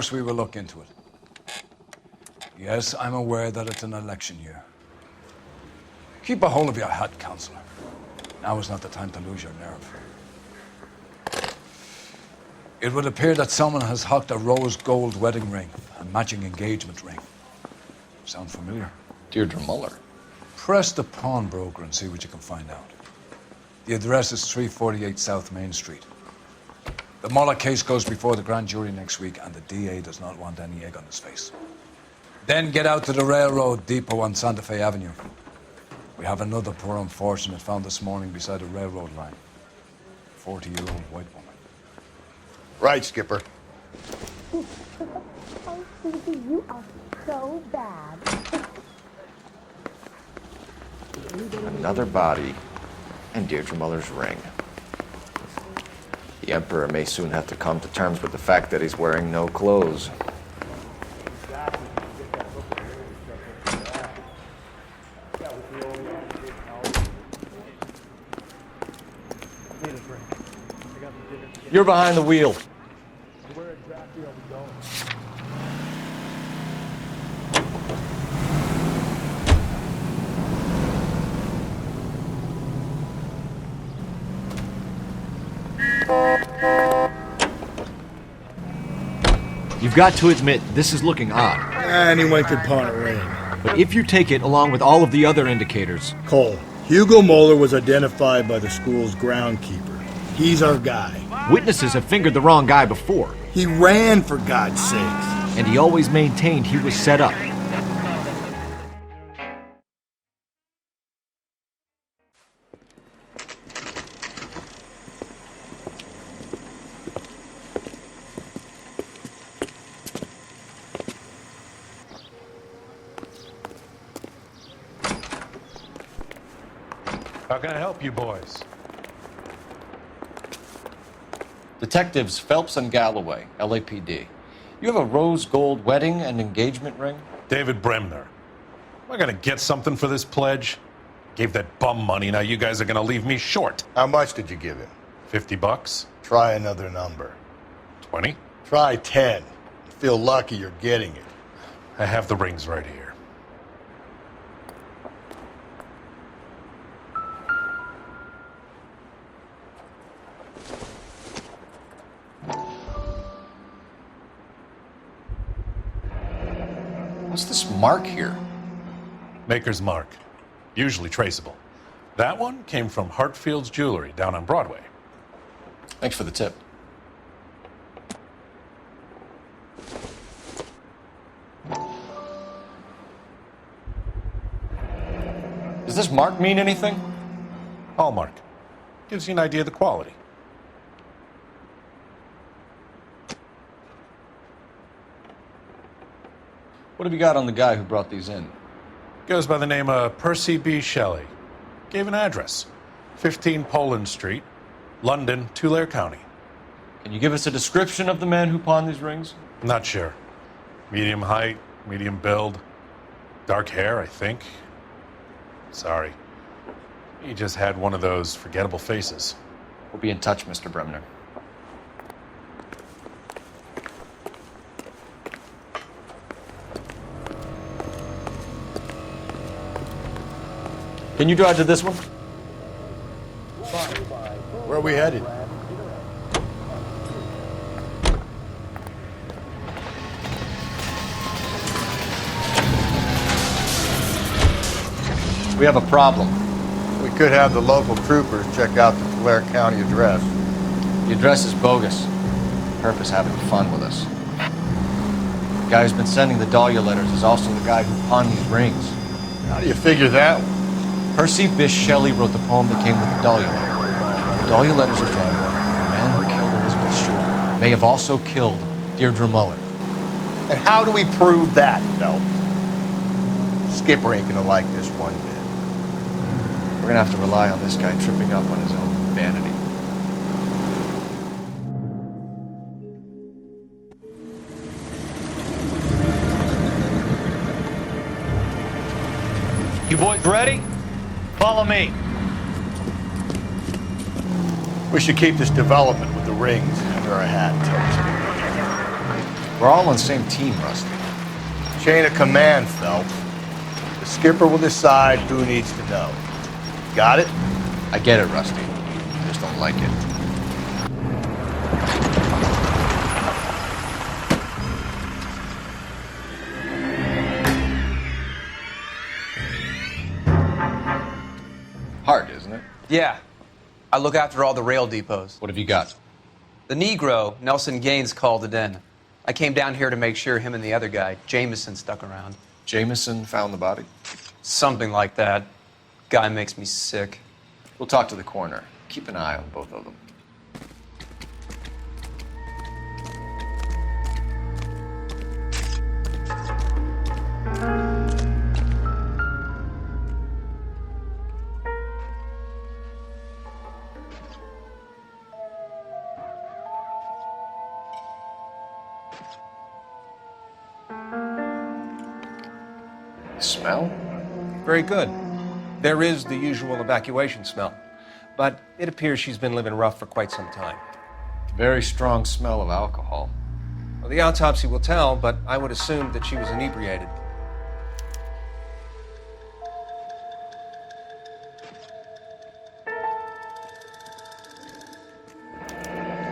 Yes, we will look into it. Yes, I'm aware that it's an election year. Keep a hold of your hat, Counselor. Now is not the time to lose your nerve. It would appear that someone has hocked a rose gold wedding ring and matching engagement ring. Sound familiar? Deirdre Muller. Press the pawnbroker and see what you can find out. The address is 348 South Main Street. The Muller case goes before the grand jury next week, and the DA does not want any egg on his face. Then get out to the railroad depot on Santa Fe Avenue. We have another poor unfortunate found this morning beside a railroad line. 40-year-old white woman. Right, Skipper. Oh, Susie, you are so bad. Another body and Deirdre Muller's ring. The Emperor may soon have to come to terms with the fact that he's wearing no clothes. You're behind the wheel. Where exactly are we going? You've got to admit, this is looking odd. Anyone could pawn a ring. But if you take it along with all of the other indicators... Cole, Hugo Moeller was identified by the school's groundkeeper. He's our guy. Witnesses have fingered the wrong guy before. He ran, for God's sakes. And he always maintained he was set up. How can I help you boys? Detectives Phelps and Galloway, LAPD. You have a rose gold wedding and engagement ring? David Bremner. Am I gonna get something for this pledge? Gave that bum money, now you guys are gonna leave me short. How much did you give him? $50? Try another number. 20? Try 10. Feel lucky you're getting it. I have the rings right here. What's this mark here? Maker's mark. Usually traceable. That one came from Hartfield's Jewelry down on Broadway. Thanks for the tip. Does this mark mean anything? Hallmark. Gives you an idea of the quality. What have you got on the guy who brought these in? Goes by the name of Percy B. Shelley. Gave an address. 15 Poland Street, London, Tulare County. Can you give us a description of the man who pawned these rings? Not sure. Medium height, medium build. Dark hair, I think. Sorry. He just had one of those forgettable faces. We'll be in touch, Mr. Bremner. Can you drive to this one? Where are we headed? We have a problem. We could have the local troopers check out the Tulare County address. The address is bogus. Purpose having fun with us. The guy who's been sending the Dahlia letters is also the guy who pawned these rings. How do you figure that one? Percy Bysshe Shelley wrote the poem that came with the Dahlia letter. The Dahlia letters are from the man who killed Elizabeth Shore may have also killed Deirdre Muller. And how do we prove that, Phelps? Skipper ain't gonna like this one bit. We're gonna have to rely on this guy tripping up on his own vanity. You boys ready? Follow me. We should keep this development with the rings under our hat We're all on the same team, Rusty. Chain of command, Phelps. The skipper will decide who needs to know. Got it? I get it, Rusty. I just don't like it. Hard, isn't it? Yeah. I look after all the rail depots. What have you got? The Negro, Nelson Gaines, called it in. I came down here to make sure him and the other guy, Jameson, stuck around. Jameson found the body? Something like that. Guy makes me sick. We'll talk to the coroner. Keep an eye on both of them. Smell? Very good. There is the usual evacuation smell, but it appears she's been living rough for quite some time. Very strong smell of alcohol. Well, the autopsy will tell, but I would assume that she was inebriated.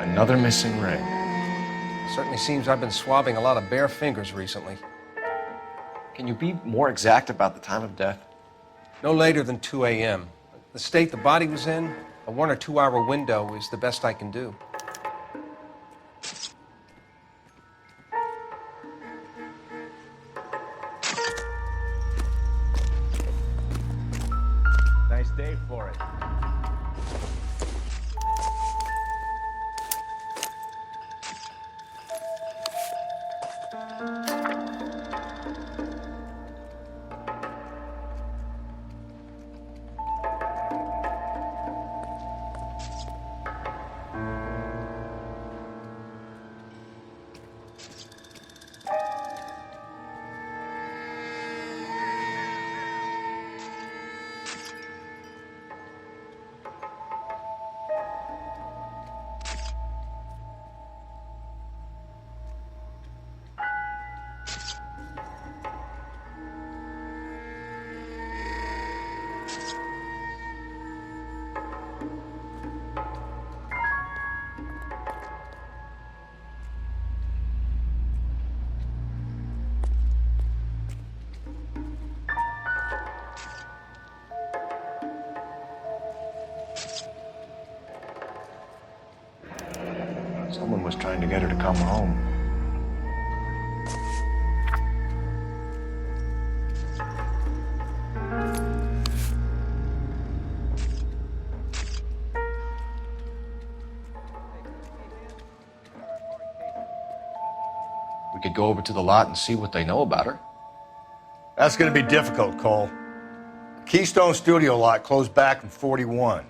Another missing ring. Certainly seems I've been swabbing a lot of bare fingers recently. Can you be more exact about the time of death? No later than 2 a.m. The state the body was in, a 1 or 2 hour window is the best I can do. Nice day for it. Someone was trying to get her to come home. We could go over to the lot and see what they know about her. That's going to be difficult, Cole. Keystone Studio lot closed back in 41.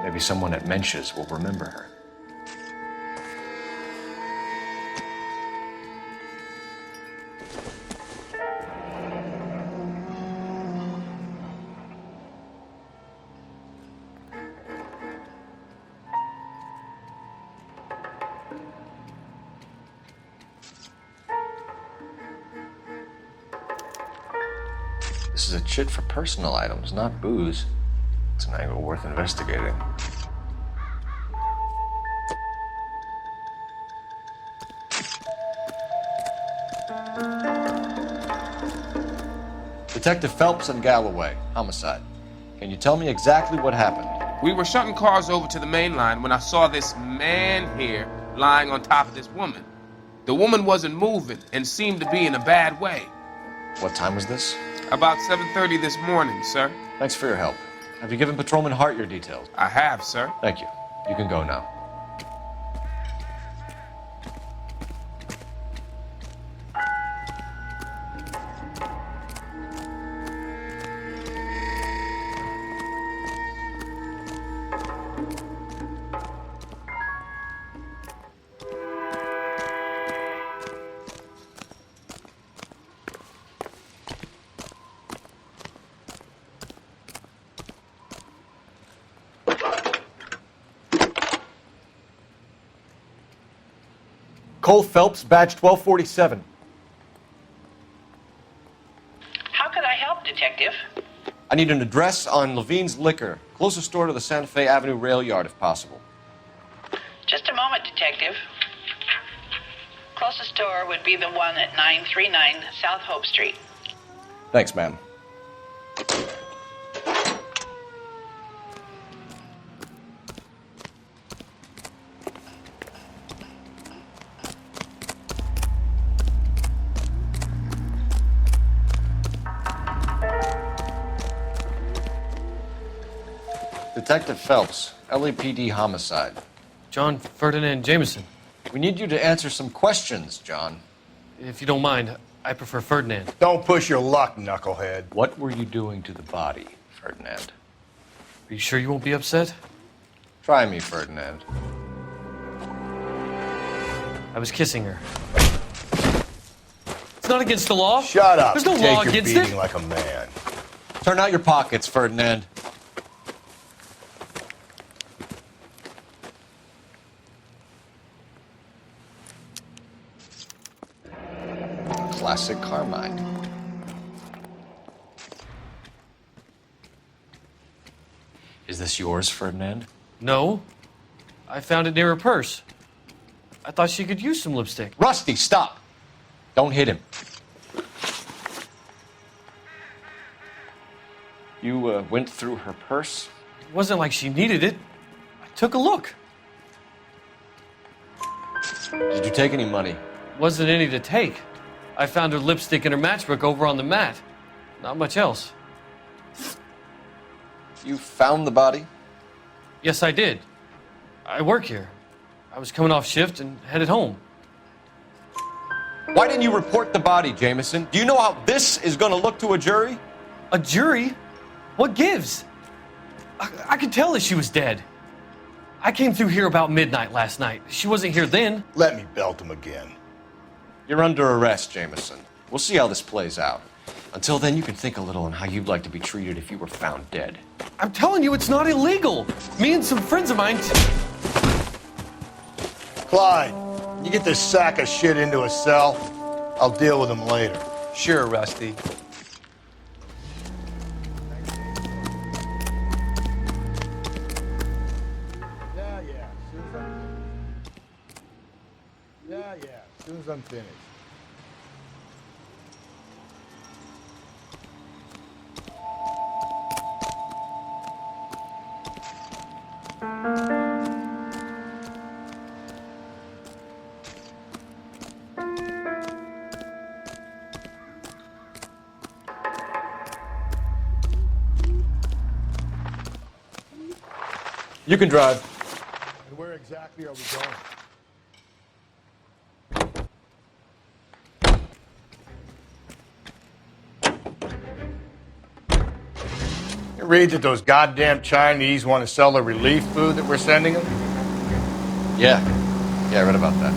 Maybe someone at Mensch's will remember her. This is a chit for personal items, not booze. It's an angle worth investigating. Detective Phelps and Galloway, homicide. Can you tell me exactly what happened? We were shutting cars over to the main line when I saw this man here lying on top of this woman. The woman wasn't moving and seemed to be in a bad way. What time was this? About 7:30 this morning, sir. Thanks for your help. Have you given Patrolman Hart your details? I have, sir. Thank you. You can go now. Nicole Phelps, badge 1247. How could I help, Detective? I need an address on Levine's Liquor. Closest store to the Santa Fe Avenue rail yard, if possible. Just a moment, Detective. Closest store would be the one at 939 South Hope Street. Thanks, ma'am. Detective Phelps, LAPD homicide. John Ferdinand Jameson. We need you to answer some questions, John. If you don't mind, I prefer Ferdinand. Don't push your luck, knucklehead. What were you doing to the body, Ferdinand? Are you sure you won't be upset? Try me, Ferdinand. I was kissing her. It's not against the law. Shut up. There's no Take law your against beating it. like a man. Turn out your pockets, Ferdinand. Classic Carmine. Is this yours, Ferdinand? No. I found it near her purse. I thought she could use some lipstick. Rusty, stop! Don't hit him. You went through her purse? It wasn't like she needed it. I took a look. Did you take any money? Wasn't any to take. I found her lipstick and her matchbook over on the mat. Not much else. You found the body? Yes, I did. I work here. I was coming off shift and headed home. Why didn't you report the body, Jameson? Do you know how this is going to look to a jury? A jury? What gives? I could tell that she was dead. I came through here about midnight last night. She wasn't here then. Let me belt him again. You're under arrest, Jameson. We'll see how this plays out. Until then, you can think a little on how you'd like to be treated if you were found dead. I'm telling you, it's not illegal. Me and some friends of mine... Clyde, you get this sack of shit into a cell. I'll deal with him later. Sure, Rusty. Yeah. As soon as I'm finished. You can drive. And where exactly are we going? You read that those goddamn Chinese want to sell the relief food that we're sending them? Yeah, I read about that.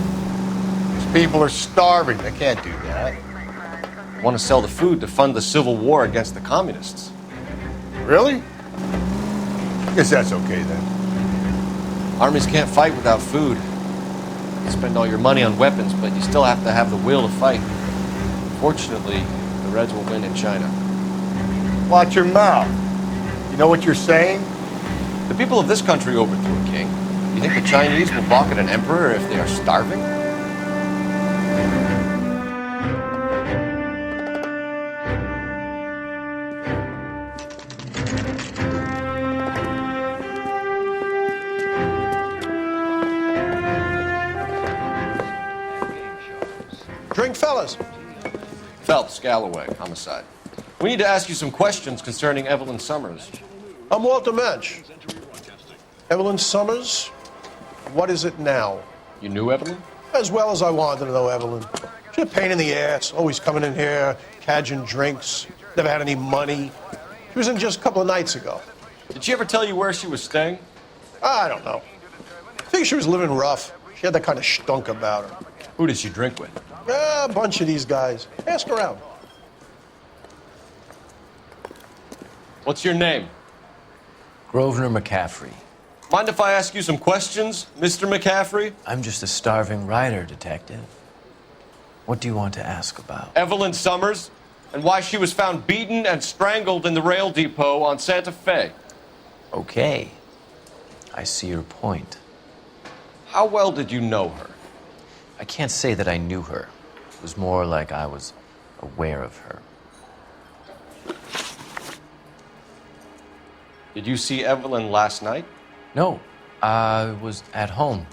These people are starving. They can't do that. They want to sell the food to fund the civil war against the communists. Really? Guess that's okay then. Armies can't fight without food. You spend all your money on weapons, but you still have to have the will to fight. Fortunately, the Reds will win in China. Watch your mouth. You know what you're saying? The people of this country overthrew a king. You think the Chinese will balk at an emperor if they are starving? Drink, fellas. Phelps, Galloway, homicide. We need to ask you some questions concerning Evelyn Summers. I'm Walter Mensch. Evelyn Summers? What is it now? You knew Evelyn? As well as I wanted to know Evelyn. She's a pain in the ass, always coming in here, cadging drinks, never had any money. She was in just a couple of nights ago. Did she ever tell you where she was staying? I don't know. I think she was living rough. She had that kind of stunk about her. Who did she drink with? A bunch of these guys. Ask around. What's your name? Grosvenor McCaffrey. Mind if I ask you some questions, Mr. McCaffrey? I'm just a starving writer, Detective. What do you want to ask about? Evelyn Summers, and why she was found beaten and strangled in the rail depot on Santa Fe. Okay. I see your point. How well did you know her? I can't say that I knew her. It was more like I was aware of her. Did you see Evelyn last night? No, I was at home,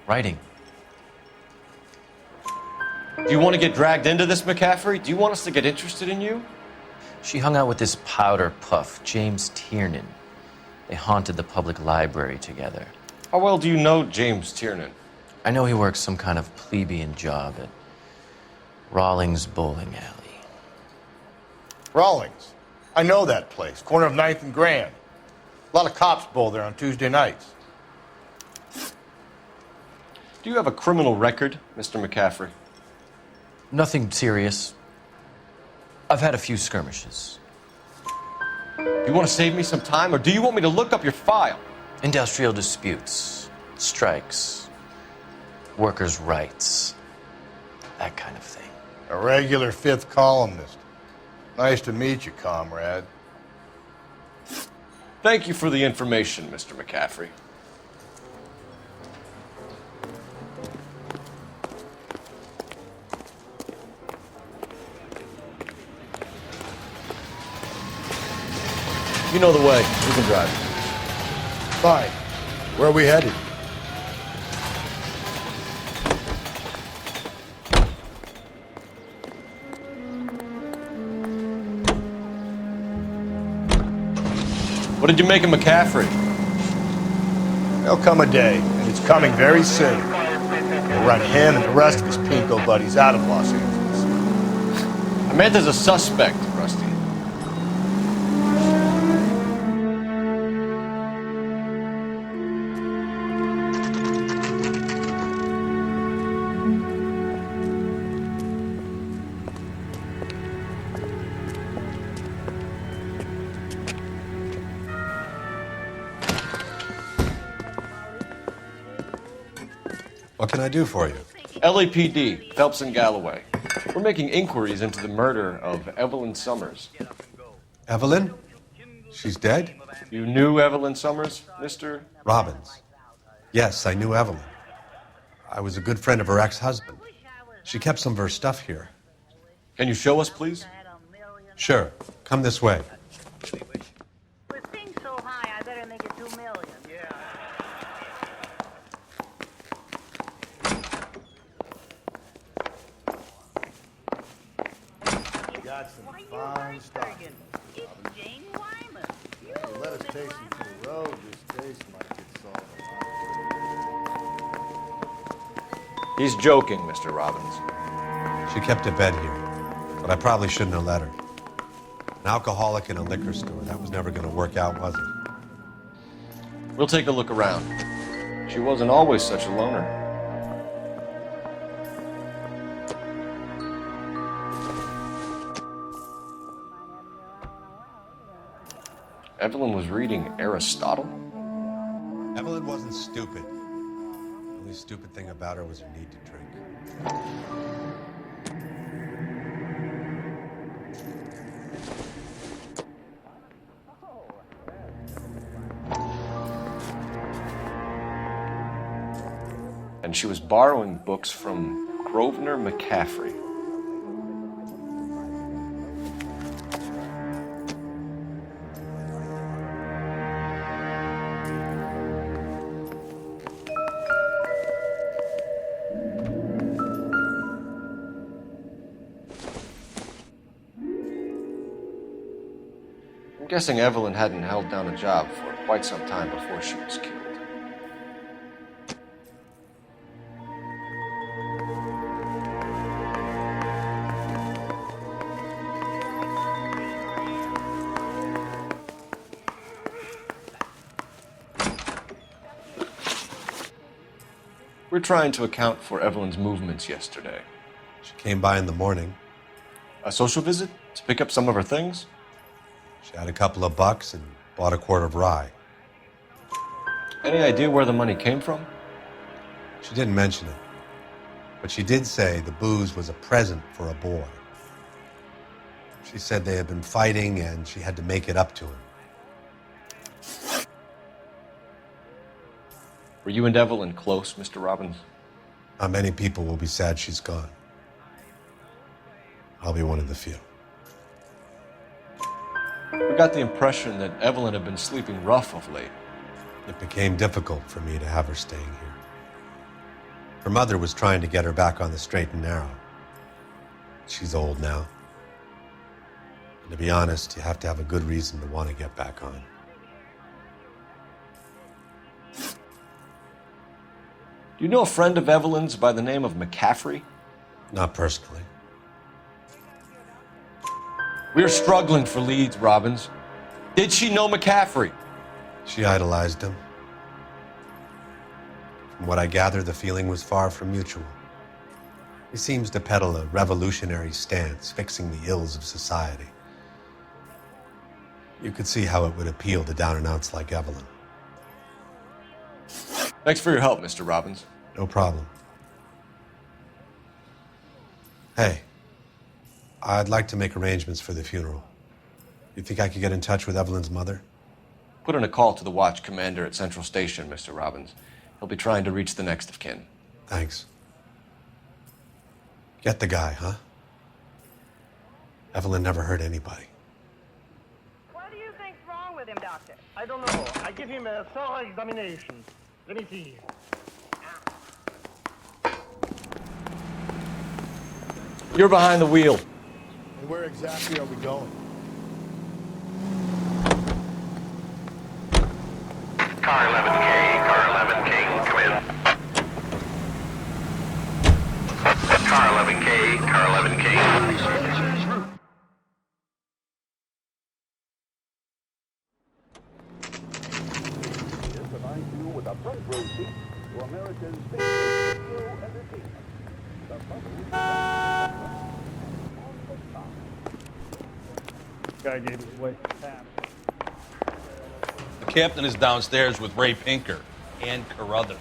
writing. Do you want to get dragged into this, McCaffrey? Do you want us to get interested in you? She hung out with this powder puff, James Tiernan. They haunted the public library together. How well do you know James Tiernan? I know he works some kind of plebeian job at Rawlings Bowling Alley. Rawlings. I know that place. Corner of 9th and Grand. A lot of cops bowl there on Tuesday nights. Do you have a criminal record, Mr. McCaffrey? Nothing serious. I've had a few skirmishes. Do you want to save me some time, or do you want me to look up your file? Industrial disputes, strikes, workers' rights, that kind of thing. A regular fifth columnist. Nice to meet you, comrade. Thank you for the information, Mr. McCaffrey. You know the way. We can drive. Fine. Where are we headed? What did you make of McCaffrey? There'll come a day, and it's coming very soon. We'll run him and the rest of his pinko buddies out of Los Angeles. I meant as a suspect, Rusty. What can I do for you? LAPD, Phelps and Galloway. We're making inquiries into the murder of Evelyn Summers. Evelyn? She's dead? You knew Evelyn Summers, Mr. Robbins. Yes, I knew Evelyn. I was a good friend of her ex-husband. She kept some of her stuff here. Can you show us, please? Sure. Come this way. With things so high, I better make it 2 million. Yeah. Got some fine stuff. Let us take you to the road. This case might get solved. He's joking, Mr. Robbins. She kept a bed here, but I probably shouldn't have let her. An alcoholic in a liquor store. That was never going to work out, was it? We'll take a look around. She wasn't always such a loner. Evelyn was reading Aristotle? Evelyn wasn't stupid. The only stupid thing about her was her need to drink. And she was borrowing books from Grosvenor McCaffrey. I'm guessing Evelyn hadn't held down a job for quite some time before she was killed. We're trying to account for Evelyn's movements yesterday. She came by in the morning. A social visit to pick up some of her things? She had a couple of bucks and bought a quart of rye. Any idea where the money came from? She didn't mention it. But she did say the booze was a present for a boy. She said they had been fighting and she had to make it up to him. Were you and Evelyn close, Mr. Robbins? Not many people will be sad she's gone. I'll be one of the few. We got the impression that Evelyn had been sleeping rough of late. It became difficult for me to have her staying here. Her mother was trying to get her back on the straight and narrow. She's old now. And to be honest, you have to have a good reason to want to get back on. Do you know a friend of Evelyn's by the name of McCaffrey? Not personally. We're struggling for leads, Robbins. Did she know McCaffrey? She idolized him. From what I gather, the feeling was far from mutual. He seems to peddle a revolutionary stance, fixing the ills of society. You could see how it would appeal to down-and-outs like Evelyn. Thanks for your help, Mr. Robbins. No problem. Hey, I'd like to make arrangements for the funeral. You think I could get in touch with Evelyn's mother? Put in a call to the watch commander at Central Station, Mr. Robbins. He'll be trying to reach the next of kin. Thanks. Get the guy, huh? Evelyn never hurt anybody. What do you think's wrong with him, Doctor? I don't know. I give him a thorough examination. Let me see. You're behind the wheel. And where exactly are we going? Car 11K, come in. Car 11K, car 11K. With a front row seat to America's favorite radio entertainment. The public Guy gave his wife a tap. The captain is downstairs with Ray Pinker and Carruthers.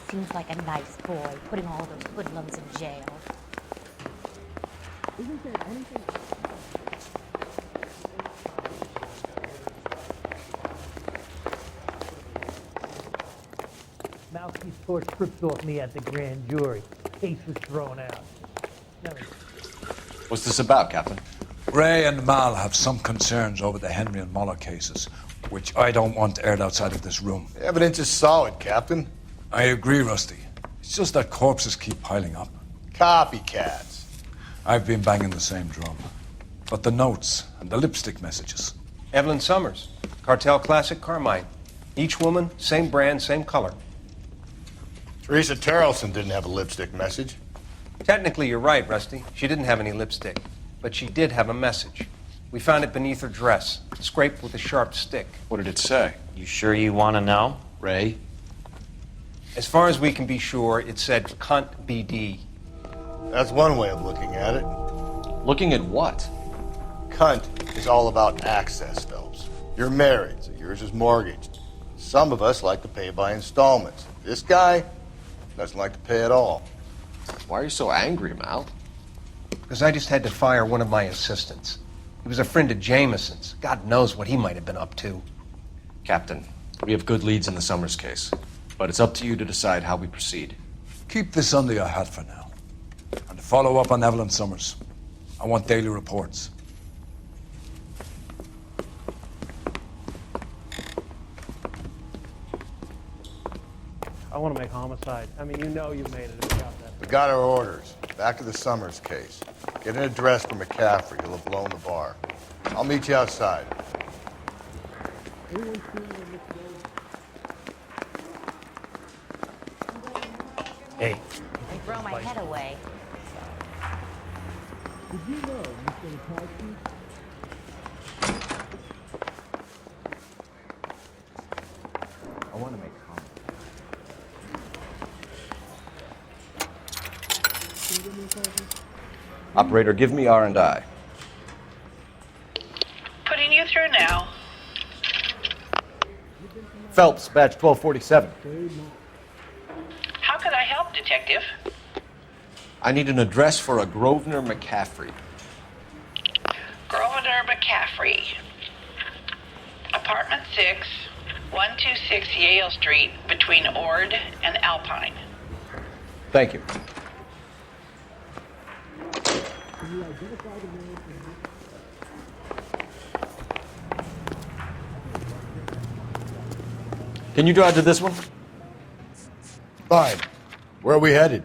Seems like a nice boy, putting all those hoodlums in jail. Isn't there anything? Mouthpiece tore strips off me at the grand jury. Case was thrown out. What's this about, Captain? Ray and Mal have some concerns over the Henry and Muller cases, which I don't want aired outside of this room. The evidence is solid, Captain. I agree, Rusty. It's just that corpses keep piling up. Copycats. I've been banging the same drum. But the notes and the lipstick messages. Evelyn Summers, Cartel Classic Carmine. Each woman, same brand, same color. Teresa Terrelson didn't have a lipstick message. Technically, you're right, Rusty. She didn't have any lipstick. But she did have a message. We found it beneath her dress, scraped with a sharp stick. What did it say? You sure you want to know? Ray? As far as we can be sure, it said cunt BD. That's one way of looking at it. Looking at what? Cunt is all about access, Phelps. You're married, so yours is mortgaged. Some of us like to pay by installments. This guy doesn't like to pay at all. Why are you so angry, Mal? Because I just had to fire one of my assistants. He was a friend of Jameson's. God knows what he might have been up to. Captain, we have good leads in the Summers case, but it's up to you to decide how we proceed. Keep this under your hat for now. And to follow up on Evelyn Summers, I want daily reports. I want to make homicide. I mean, you know you made it. We got our orders. Back to the Summers case. Get an address for McCaffrey. He'll have blown the bar. I'll meet you outside. Hey. They throw my head away. Did you know Mr. McCarthy? I want to make comments. Operator, give me R&I. Putting you through now. Phelps, badge 1247. How could I help, Detective? I need an address for a Grosvenor McCaffrey. Grosvenor McCaffrey. Apartment 6, 126 Yale Street, between Ord and Alpine. Thank you. Can you drive to this one? Fine. Where are we headed?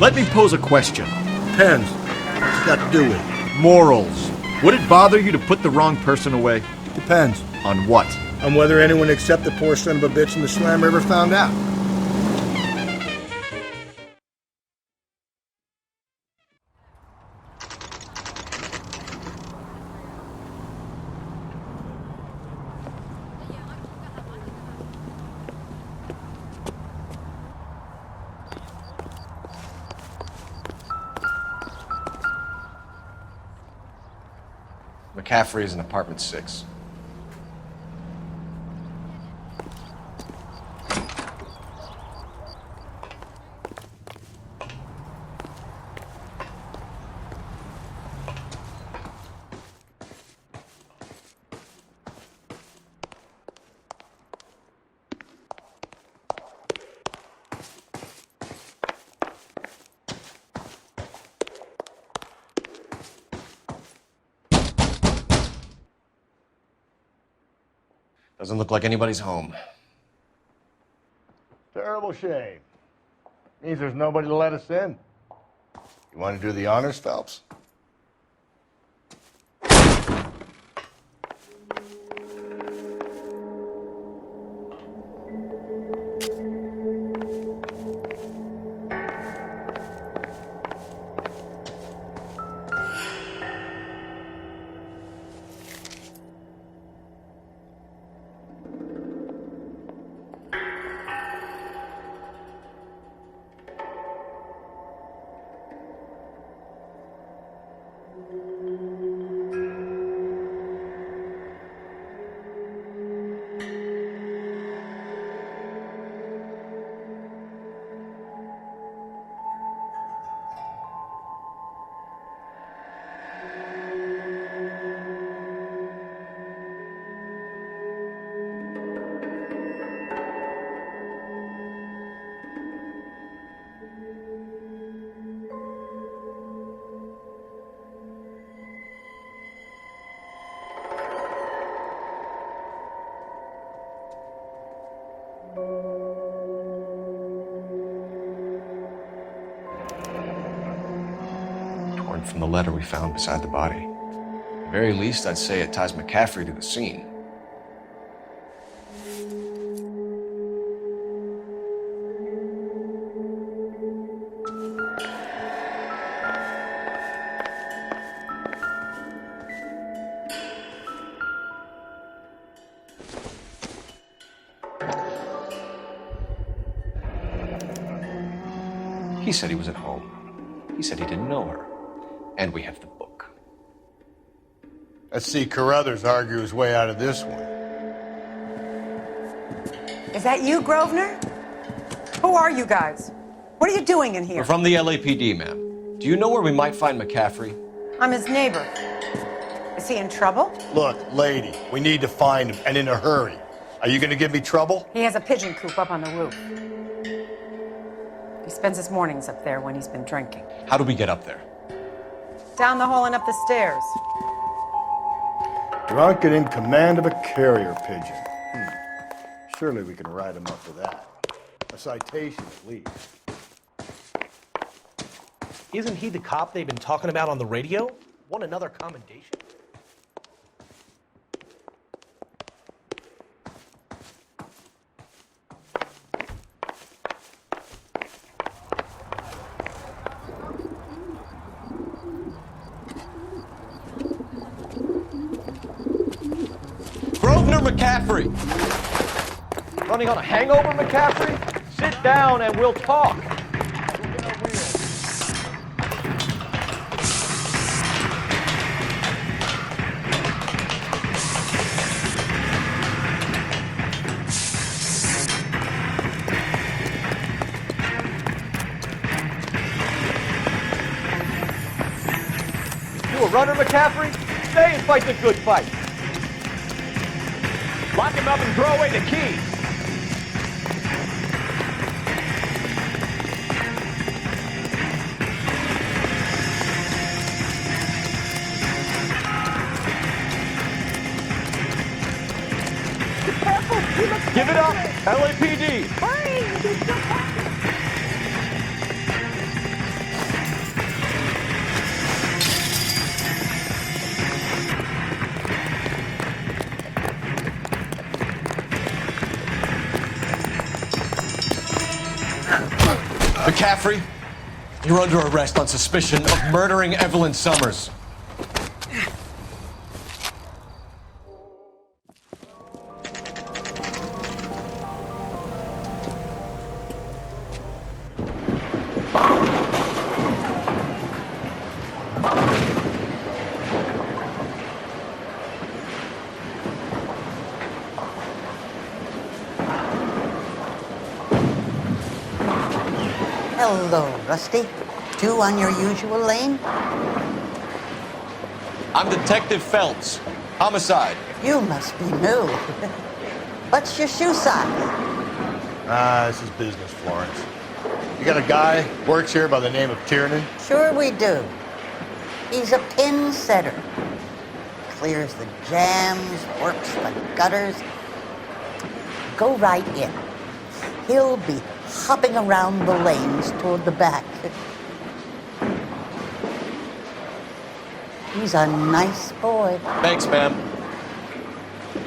Let me pose a question. Depends. What's it got to do with it? Morals. Would it bother you to put the wrong person away? Depends. On what? On whether anyone except the poor son of a bitch in the slammer ever found out. McCaffrey is in apartment 6. Doesn't look like anybody's home. Terrible shame. Means there's nobody to let us in. You want to do the honors, Phelps? Torn from the letter we found beside the body. At the very least, I'd say it ties McCaffrey to the scene. He said he was at home. He said he didn't know her. And we have the book. Let's see Carruthers argue his way out of this one. Is that you, Grosvenor? Who are you guys? What are you doing in here? We're from the LAPD, ma'am. Do you know where we might find McCaffrey? I'm his neighbor. Is he in trouble? Look, lady, we need to find him, and in a hurry. Are you going to give me trouble? He has a pigeon coop up on the roof. He spends his mornings up there when he's been drinking. How do we get up there? Down the hall and up the stairs. Drunk and in command of a carrier pigeon. Surely we can write him up for that. A citation, at least. Isn't he the cop they've been talking about on the radio? Want another commendation? Grosvenor McCaffrey! Running on a hangover, McCaffrey? Sit down and we'll talk. runner, McCaffrey? Stay and fight the good fight. Lock him up and throw away the keys. Give it up, LAPD. McCaffrey, you're under arrest on suspicion of murdering Evelyn Summers. Hello, Rusty. Two on your usual lane? I'm Detective Phelps. Homicide. You must be new. What's your shoe size? This is business, Florence. You got a guy works here by the name of Tiernan? Sure we do. He's a pin setter. Clears the jams, works the gutters. Go right in. He'll be hopping around the lanes toward the back. He's a nice boy. Thanks, ma'am.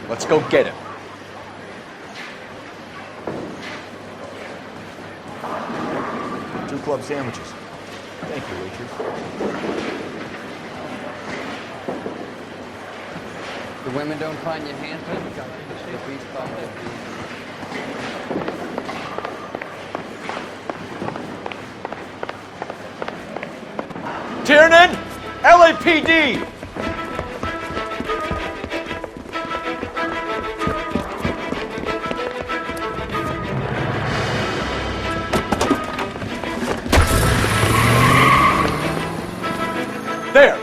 Let's go get him. Two club sandwiches. Thank you, waitress. The women don't find you handsome? The beach bum. Tiernan, LAPD. There.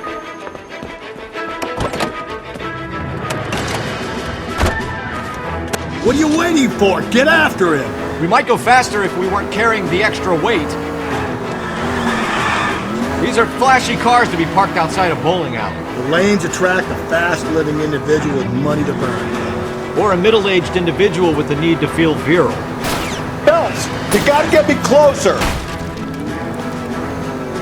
What are you waiting for? Get after him! We might go faster if we weren't carrying the extra weight. These are flashy cars to be parked outside a bowling alley. The lanes attract a fast-living individual with money to burn. Or a middle-aged individual with the need to feel virile. Phelps, you gotta get me closer!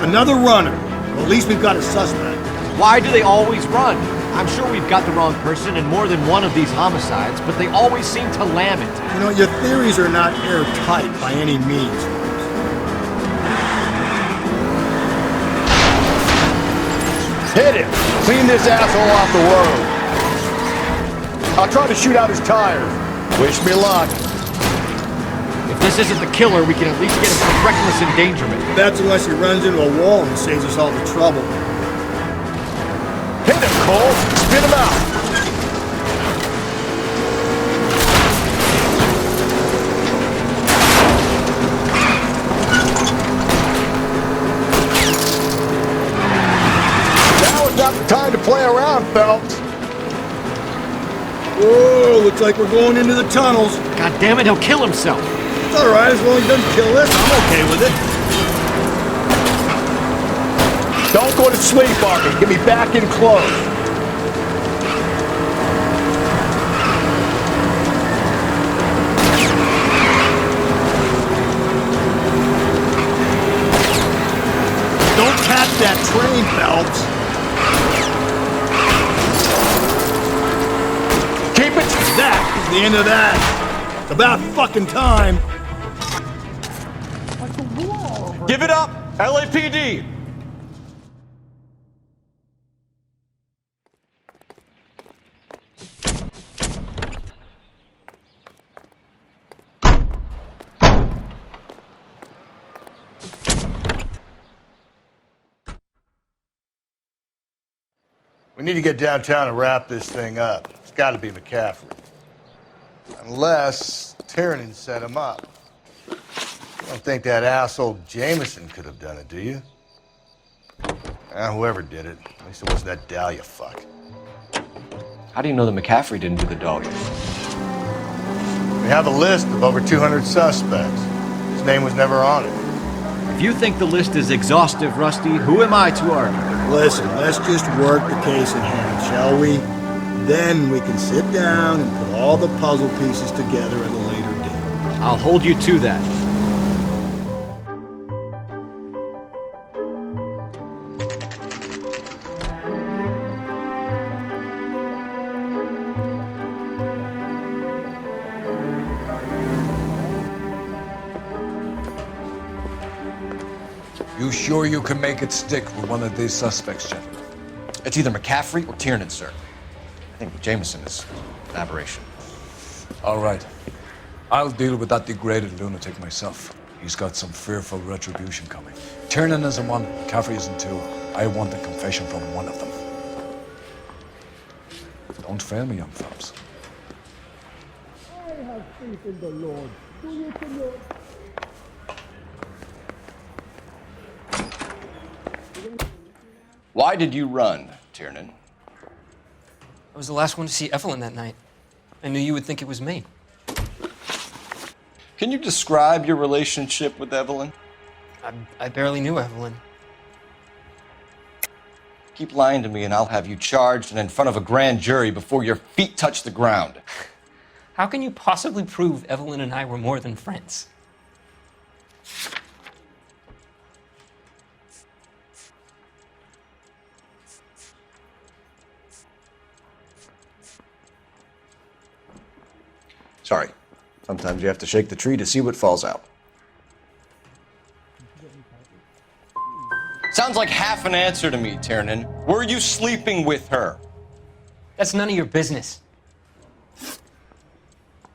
Another runner. Well, at least we've got a suspect. Why do they always run? I'm sure we've got the wrong person in more than one of these homicides, but they always seem to lam it. You know, your theories are not airtight by any means. Hit him! Clean this asshole off the road. I'll try to shoot out his tires. Wish me luck. If this isn't the killer, we can at least get him for reckless endangerment. That's unless he runs into a wall and saves us all the trouble. Hit him, Cole! Spin him out! Now is not the time to play around, Phelps. Whoa, looks like we're going into the tunnels. God damn it, he'll kill himself. It's all right, as long as he doesn't kill us, I'm okay with it. Don't go to sleep on me. Get me back in close. Don't catch that train, Phelps. Keep it. That is the end of that. It's about fucking time. Give it up, LAPD. We need to get downtown and wrap this thing up. It's got to be McCaffrey. Unless Tiernan set him up. You don't think that asshole Jameson could have done it, do you? Whoever did it. At least it wasn't that Dahlia fuck. How do you know that McCaffrey didn't do the dog? We have a list of over 200 suspects. His name was never on it. If you think the list is exhaustive, Rusty, who am I to argue? Listen, let's just work the case in hand, shall we? Then we can sit down and put all the puzzle pieces together at a later date. I'll hold you to that. You sure you can make it stick with one of these suspects, gentlemen? It's either McCaffrey or Tiernan, sir. I think Jameson is an aberration. All right. I'll deal with that degraded lunatic myself. He's got some fearful retribution coming. Tiernan isn't one, McCaffrey isn't two. I want a confession from one of them. Don't fail me, young fellas. I have faith in the Lord. Do you, Senor? Why did you run, Tiernan? I was the last one to see Evelyn that night. I knew you would think it was me. Can you describe your relationship with Evelyn? I barely knew Evelyn. Keep lying to me and I'll have you charged and in front of a grand jury before your feet touch the ground. How can you possibly prove Evelyn and I were more than friends? Sorry. Sometimes you have to shake the tree to see what falls out. Sounds like half an answer to me, Tiernan. Were you sleeping with her? That's none of your business.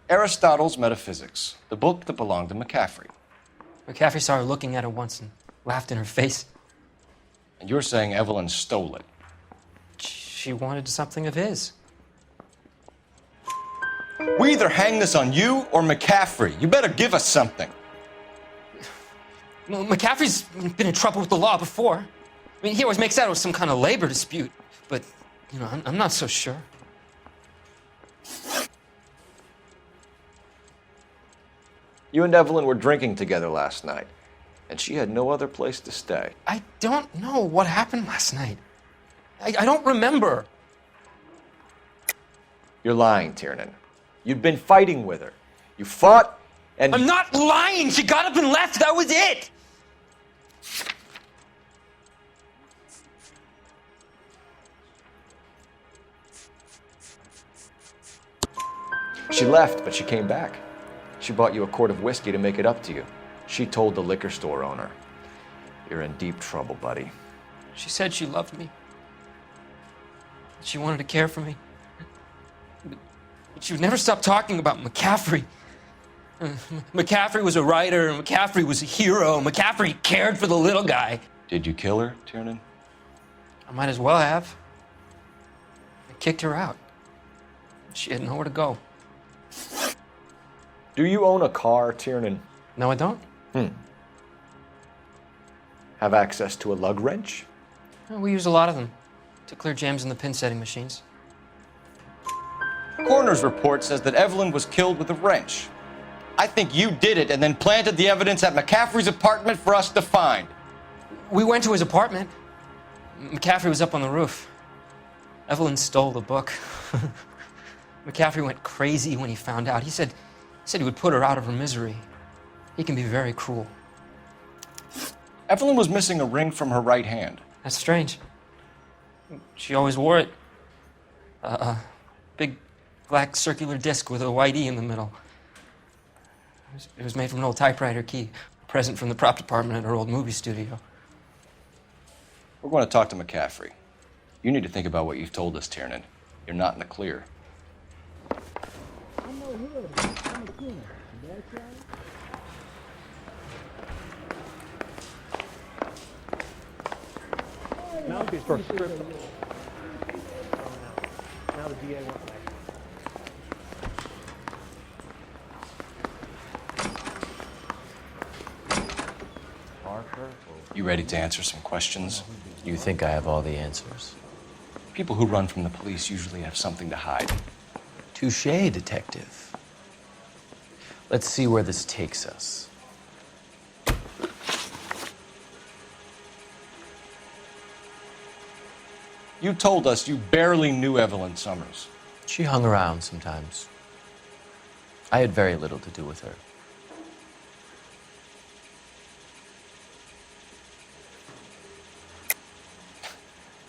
Aristotle's Metaphysics, the book that belonged to McCaffrey. McCaffrey saw her looking at her once and laughed in her face. And you're saying Evelyn stole it? She wanted something of his. We either hang this on you or McCaffrey. You better give us something. Well, McCaffrey's been in trouble with the law before. I mean, he always makes out it was some kind of labor dispute. But, you know, I'm not so sure. You and Evelyn were drinking together last night, and she had no other place to stay. I don't know what happened last night. I don't remember. You're lying, Tiernan. You'd been fighting with her. You fought, and... I'm not lying! She got up and left! That was it! She left, but she came back. She bought you a quart of whiskey to make it up to you. She told the liquor store owner. You're in deep trouble, buddy. She said she loved me. She wanted to care for me. But she would never stop talking about McCaffrey. McCaffrey was a writer, and McCaffrey was a hero. McCaffrey cared for the little guy. Did you kill her, Tiernan? I might as well have. I kicked her out. She had nowhere to go. Do you own a car, Tiernan? No, I don't. Have access to a lug wrench? We use a lot of them to clear jams in the pin setting machines. Coroner's report says that Evelyn was killed with a wrench. I think you did it and then planted the evidence at McCaffrey's apartment for us to find. We went to his apartment. McCaffrey was up on the roof. Evelyn stole the book. McCaffrey went crazy when he found out. He said he would put her out of her misery. He can be very cruel. Evelyn was missing a ring from her right hand. That's strange. She always wore it. Big black circular disc with a white E in the middle. It was made from an old typewriter key, a present from the prop department at her old movie studio. We're going to talk to McCaffrey. You need to think about what you've told us, Tiernan. You're not in the clear. I'm no hero. I'm a king. That's right. Now the first strip. Now the DA wants back. You ready to answer some questions? You think I have all the answers? People who run from the police usually have something to hide. Touché, detective. Let's see where this takes us. You told us you barely knew Evelyn Summers. She hung around sometimes. I had very little to do with her.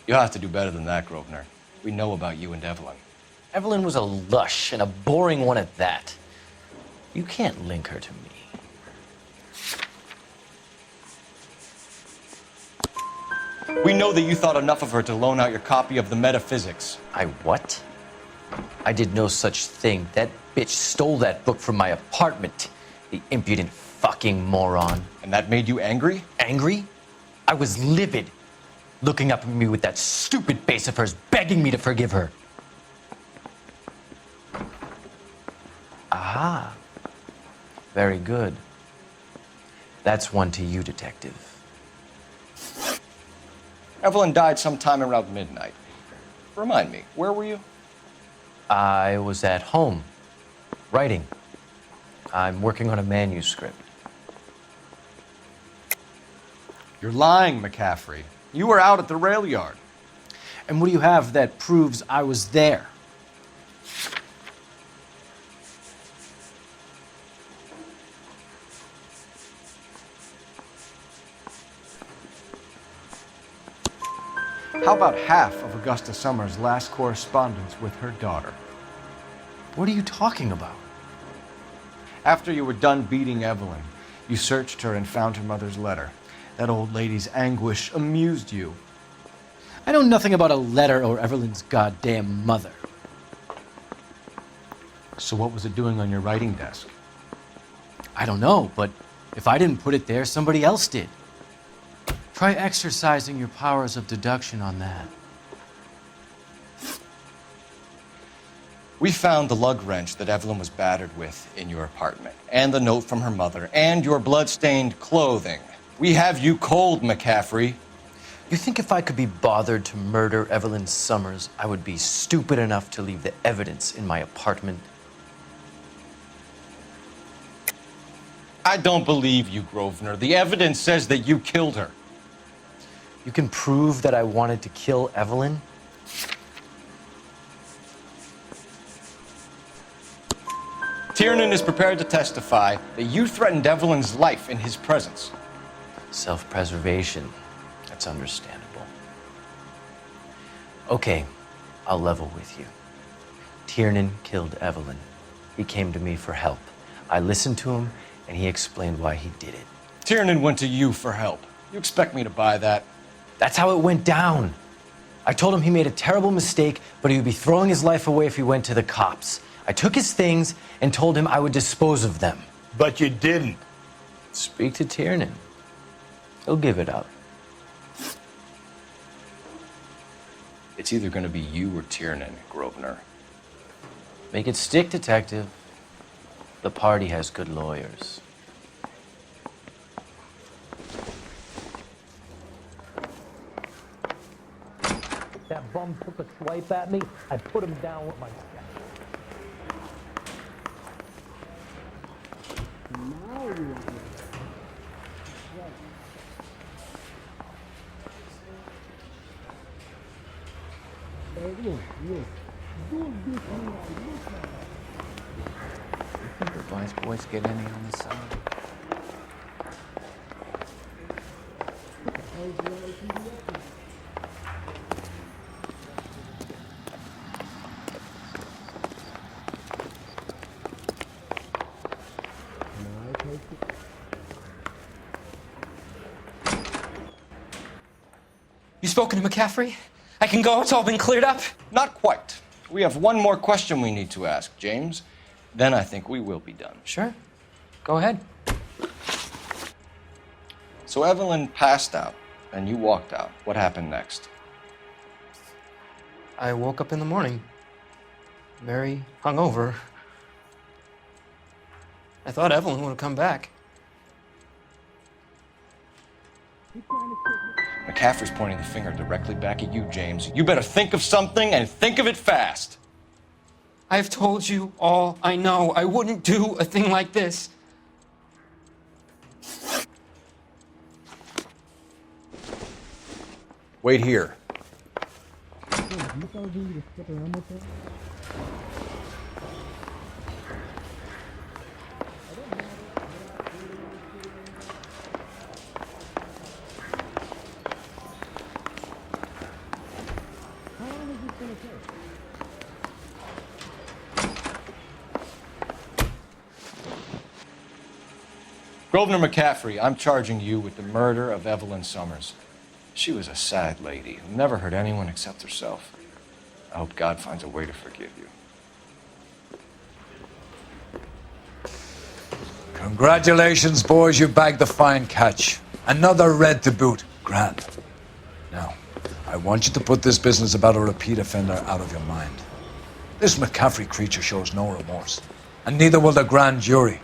You'll have to do better than that, Grosvenor. We know about you and Evelyn. Evelyn was a lush, and a boring one at that. You can't link her to me. We know that you thought enough of her to loan out your copy of the Metaphysics. I what? I did no such thing. That bitch stole that book from my apartment. The impudent fucking moron. And that made you angry? Angry? I was livid. Looking up at me with that stupid face of hers, begging me to forgive her. Aha. Very good. That's one to you, detective. Evelyn died sometime around midnight. Remind me, where were you? I was at home, writing. I'm working on a manuscript. You're lying, McCaffrey. You were out at the rail yard. And what do you have that proves I was there? How about half of Augusta Summers' last correspondence with her daughter? What are you talking about? After you were done beating Evelyn, you searched her and found her mother's letter. That old lady's anguish amused you. I know nothing about a letter or Evelyn's goddamn mother. So what was it doing on your writing desk? I don't know, but if I didn't put it there, somebody else did. Try exercising your powers of deduction on that. We found the lug wrench that Evelyn was battered with in your apartment, and the note from her mother, and your blood-stained clothing. We have you cold, McCaffrey. You think if I could be bothered to murder Evelyn Summers, I would be stupid enough to leave the evidence in my apartment? I don't believe you, Grosvenor. The evidence says that you killed her. You can prove that I wanted to kill Evelyn? Tiernan is prepared to testify that you threatened Evelyn's life in his presence. Self-preservation. That's understandable. Okay, I'll level with you. Tiernan killed Evelyn. He came to me for help. I listened to him, and he explained why he did it. Tiernan went to you for help. You expect me to buy that? That's how it went down. I told him he made a terrible mistake, but he would be throwing his life away if he went to the cops. I took his things and told him I would dispose of them. But you didn't. Speak to Tiernan. He'll give it up. It's either going to be you or Tiernan, Grosvenor. Make it stick, detective. The party has good lawyers. That bum took a swipe at me. I put him down with my step. Think the wise boys get any on the side? You spoken to McCaffrey? I can go? It's all been cleared up? Not quite. We have one more question we need to ask, James. Then I think we will be done. Sure. Go ahead. So Evelyn passed out, and you walked out. What happened next? I woke up in the morning, very hungover. I thought Evelyn would have come back. McCaffrey's pointing the finger directly back at you, James. You better think of something and think of it fast. I've told you all I know. I wouldn't do a thing like this. Wait here. Grosvenor McCaffrey, I'm charging you with the murder of Evelyn Summers. She was a sad lady who never hurt anyone except herself. I hope God finds a way to forgive you. Congratulations, boys. You bagged the fine catch. Another red to boot. Grand. Now, I want you to put this business about a repeat offender out of your mind. This McCaffrey creature shows no remorse, and neither will the grand jury.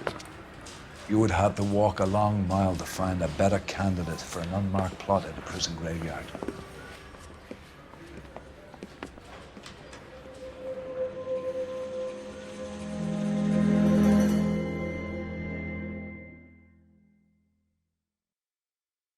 You would have to walk a long mile to find a better candidate for an unmarked plot in a prison graveyard.